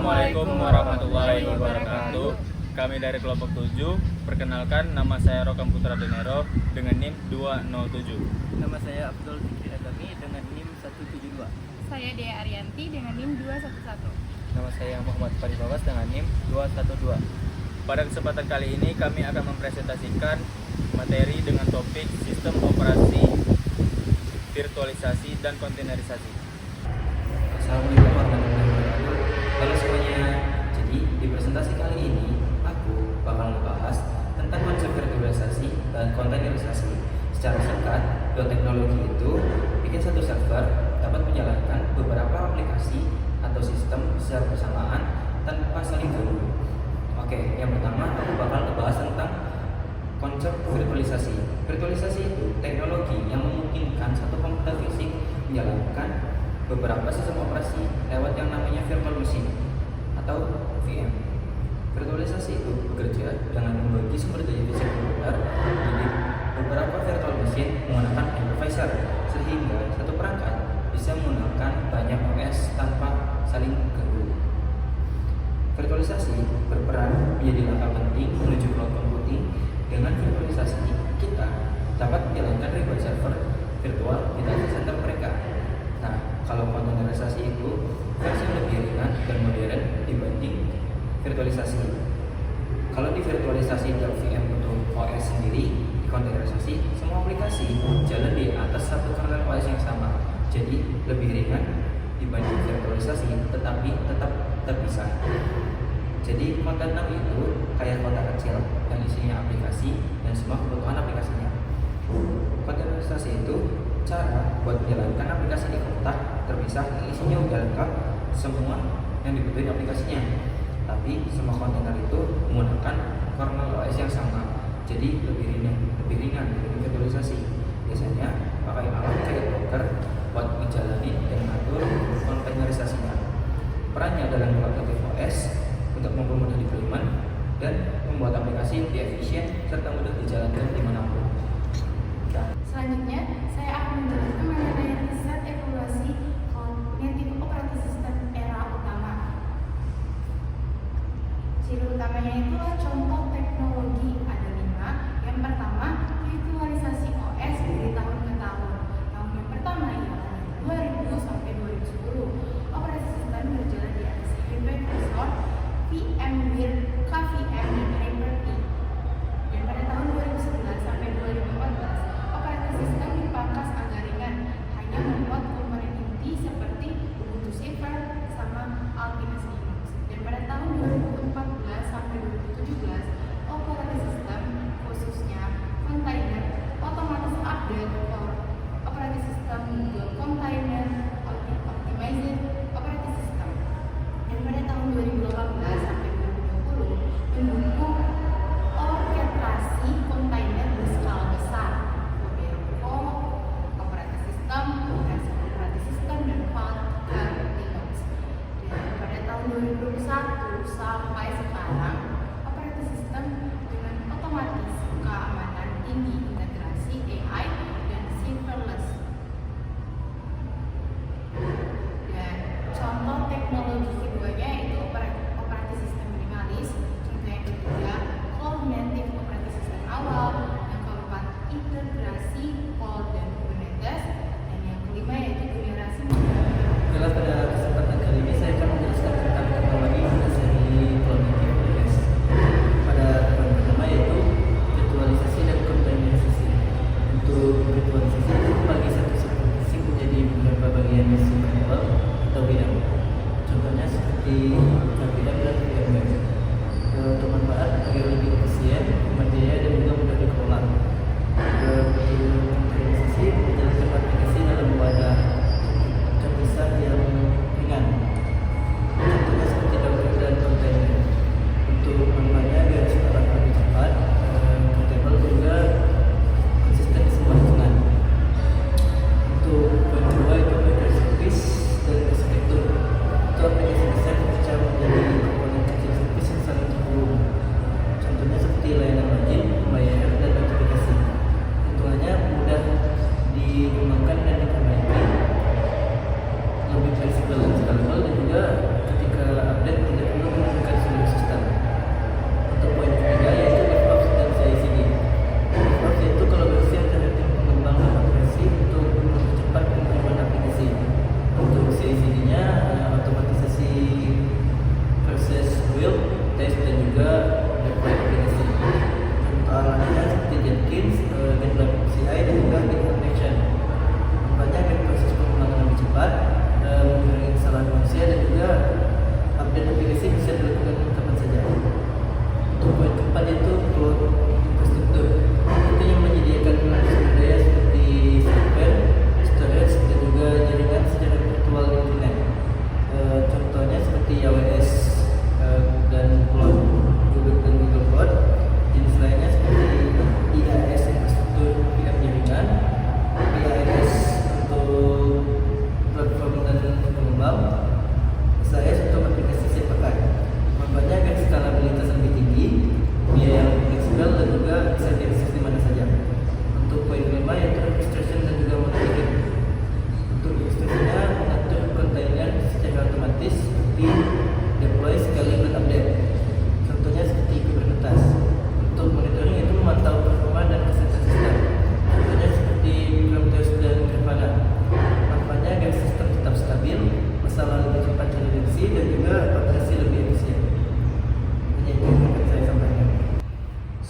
Assalamualaikum warahmatullahi wabarakatuh. Kami dari kelompok 7, perkenalkan nama saya Rokam Putra Denero dengan NIM 207. Nama saya Abdul Fikri Adami dengan NIM 172. Saya Dea Arianti dengan NIM 211. Nama saya Muhammad Fari Bawas dengan NIM 212. Pada kesempatan kali ini kami akan mempresentasikan materi dengan topik sistem operasi, virtualisasi, dan kontainerisasi. Assalamualaikum warahmatullahi wabarakatuh. Halo semuanya. Jadi di presentasi kali ini aku bakal membahas tentang konsep virtualisasi dan kontainerisasi. Secara singkat, teknologi itu bikin satu server dapat menjalankan beberapa aplikasi atau sistem secara bersamaan tanpa saling ganggu. Oke, yang pertama aku bakal membahas tentang konsep virtualisasi. Virtualisasi itu teknologi yang memungkinkan satu komputer fisik menjalankan beberapa sistem operasi lewat yang namanya virtual machine atau VM. Virtualisasi itu bekerja dengan membagi sumber daya fisik komputer jadi beberapa virtual machine menggunakan hypervisor sehingga satu perangkat bisa menggunakan banyak OS tanpa saling ganggu. Virtualisasi berperan menjadi langkah penting menuju cloud computing. Dengan virtualisasi kita dapat menjalankan ribuan server virtual di data center mereka. Nah, kalau kontainerisasi itu versi lebih ringan dan modern dibanding virtualisasi. Kalau di virtualisasi dan VM untuk OS sendiri, di kontainerisasi semua aplikasi jalan di atas satu kernel OS yang sama. Jadi lebih ringan dibanding virtualisasi, tetapi tetap terpisah. Jadi kontainer itu kayak kotak kecil yang isinya aplikasi dan semua kebutuhan aplikasinya. Kontainerisasi itu cara buat menjalankan aplikasi di kotak terpisah yang isinya udah lengkap semua yang dibutuhin aplikasinya, tapi semua kontainer itu menggunakan kernel OS yang sama, jadi lebih ringan dari virtualisasi. Biasanya pakai alat kayak Docker buat menjalani dan mengatur kontainerisasinya. Perannya dalam mengaktifkan OS untuk mempermudah deployment dan membuat aplikasi lebih efisien serta mudah dijalankan dimanapun. Selanjutnya, saya akan menjelaskan mengenai riset evaluasi kognitif operating system era utama. Ciri utamanya itulah contoh teknologi ada 5. Yang pertama, virtualisasi OS dari tahun ke tahun. Tahun yang pertama ialah 2000 sampai 2010. Operating system berjalan di atas hypervisor, VMware, KVM, dan Hyper-V. Dan pada tahun 2011 sampai 2014, sistem dipangkas agak ringan, hanya membuat komponen inti seperti Ubuntu Server sama Ultimate Linux. Dan pada tahun 2014 sampai 2017, operating system khususnya container otomatis update operating system Google Container Optimized operating system. Dan pada tahun 2018 sampai 2020 mendukung orkestrasi kontainer berskala besar, operating system dan Flutter Linux. Dan pada tahun 2021 sampai sekarang, operating system dengan otomatis keamanan tinggi, integrasi AI dan serverless. Dan contoh teknologi keduanya itu operating system minimalis. Contoh yang ketiga, cloud native operating system awal. Yang keempat, integrasi cloud dan Kubernetes. Dan yang kelima yaitu generasi Jelas pada kesempatan kali ini saya akan menjelaskan tentang teknologi dari cognitive OS. Pada poin pertama yaitu virtualisasi dan kontainerisasi. Untuk virtualisasi itu bagi satu sistem fisik menjadi beberapa bagian subkernel atau bidang. Contohnya seperti bidang dan VMware. Untuk manfaat agar lebih efisien, hemat biaya dan juga mudah dikelola. Kontainerisasi menjalankan aplikasi dalam wadah terpisah yang ringan. Contohnya seperti Docker dan kontainer. Untuk manfaatnya biar secara lebih cepat, portable dan juga konsisten di semua lingkungan. Untuk poin kedua itu microservice dan arsitektur. Itu aplikasi besar terpecah menjadi komponen kecil service yang saling terhubung. Contohnya seperti layanan login, pembayaran dan notifikasi. Hitungannya mudah dikembangkan dan diperbaiki, lebih fleksibel dan scalable, dan juga ketika update tidak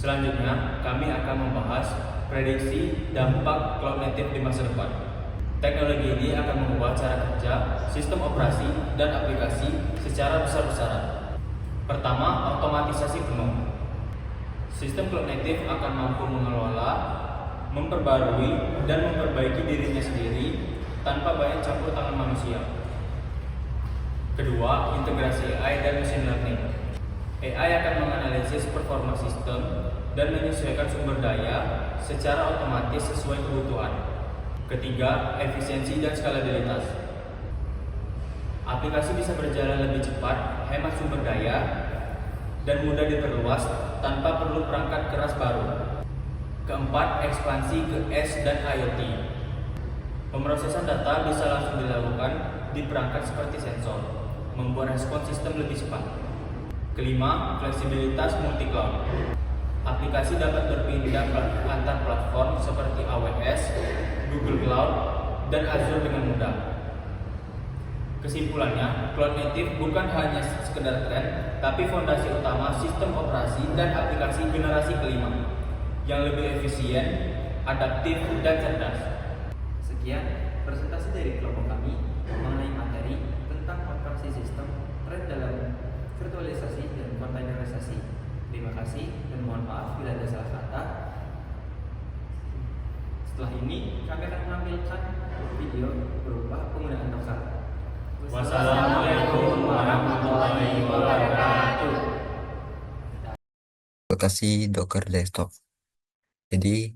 Selanjutnya, kami akan membahas prediksi dampak cloud native di masa depan. Teknologi ini akan mengubah cara kerja, sistem operasi, dan aplikasi secara besar-besaran. Pertama, otomatisasi penuh. Sistem cloud native akan mampu mengelola, memperbarui, dan memperbaiki dirinya sendiri tanpa banyak campur tangan manusia. Kedua, integrasi AI dan machine learning. AI akan menganalisis performa sistem dan menyesuaikan sumber daya secara otomatis sesuai kebutuhan. Ketiga, efisiensi dan skalabilitas. Aplikasi bisa berjalan lebih cepat, hemat sumber daya, dan mudah diperluas tanpa perlu perangkat keras baru. Keempat, ekspansi ke edge dan IoT. Pemrosesan data bisa langsung dilakukan di perangkat seperti sensor, membuat respon sistem lebih cepat. Kelima, fleksibilitas multi-cloud. Aplikasi dapat berpindah antar platform seperti AWS, Google Cloud, dan Azure dengan mudah. Kesimpulannya, cloud native bukan hanya sekedar tren, tapi fondasi utama sistem operasi dan aplikasi generasi kelima yang lebih efisien, adaptif, dan cerdas. Sekian presentasi dari kelompok kami mengenai materi tentang operasi sistem, tren dalam virtualisasi dan kontainerisasi. Terima kasih dan mohon maaf bila ada salah kata. Setelah ini kami akan menampilkan video berupa penggunaan Docker. Wassalamualaikum warahmatullahi wabarakatuh. Aplikasi Docker Desktop. Jadi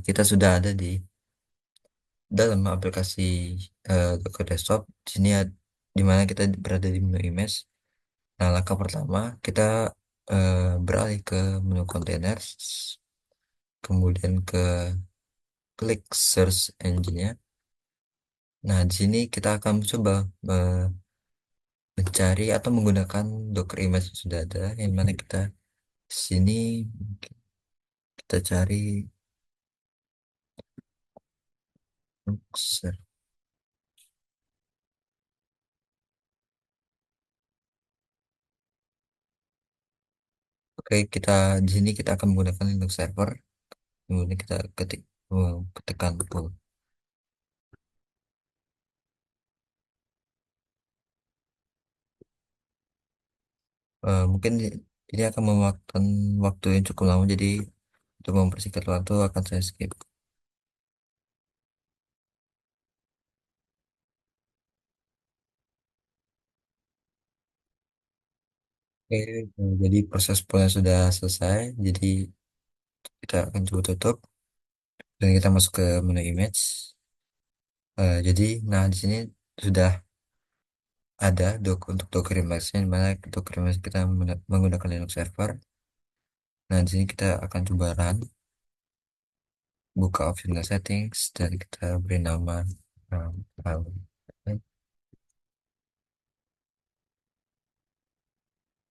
kita sudah ada di dalam aplikasi Docker Desktop. Di sini di mana kita berada di menu image. Nah, langkah pertama kita beralih ke menu kontainer, kemudian ke klik search engine-nya. Nah, di sini kita akan coba mencari atau menggunakan Docker image yang sudah ada, yang mana kita di sini kita cari Docker. Oke, di sini kita akan menggunakan Linux server. Kemudian kita ketikkan full. Mungkin ini akan memakan waktu yang cukup lama, jadi untuk mempersingkat waktu akan saya skip. Oke, jadi proses pullnya sudah selesai. Jadi kita akan coba tutup dan kita masuk ke menu image. Jadi, nah di sini sudah ada untuk Docker image, di mana Docker image kita menggunakan Linux server. Nah, di sini kita akan coba run, buka optional settings, dan kita beri nama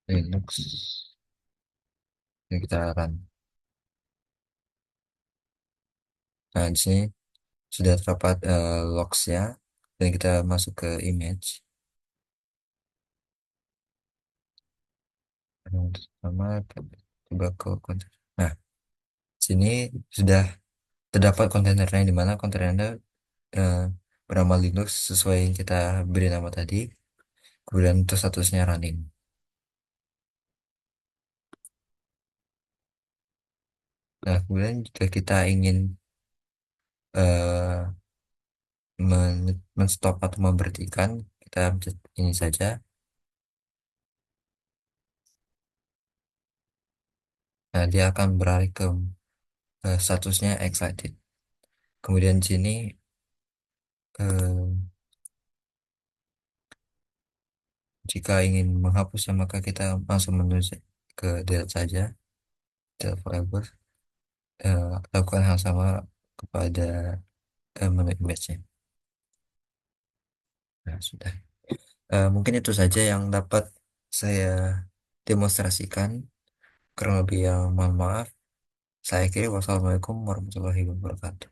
Linux. Dan kita run. Nah, di sini sudah terdapat logs-nya, dan kita masuk ke image. Yang pertama, coba ke kontainer. Nah, sini sudah terdapat kontainernya, di mana kontainernya bernama Linux sesuai yang kita beri nama tadi. Kemudian untuk statusnya running. Nah, kemudian jika kita ingin menstop atau memberhentikan, kita pencet ini saja. Nah, dia akan beralih ke statusnya excited. Kemudian di sini jika ingin menghapusnya, maka kita langsung menuju ke delete saja, delete forever. Lakukan hal sama kepada menu image-nya. Nah, sudah. Mungkin itu saja yang dapat saya demonstrasikan. Kurang lebih yang mohon maaf. Saya kira wassalamualaikum warahmatullahi wabarakatuh.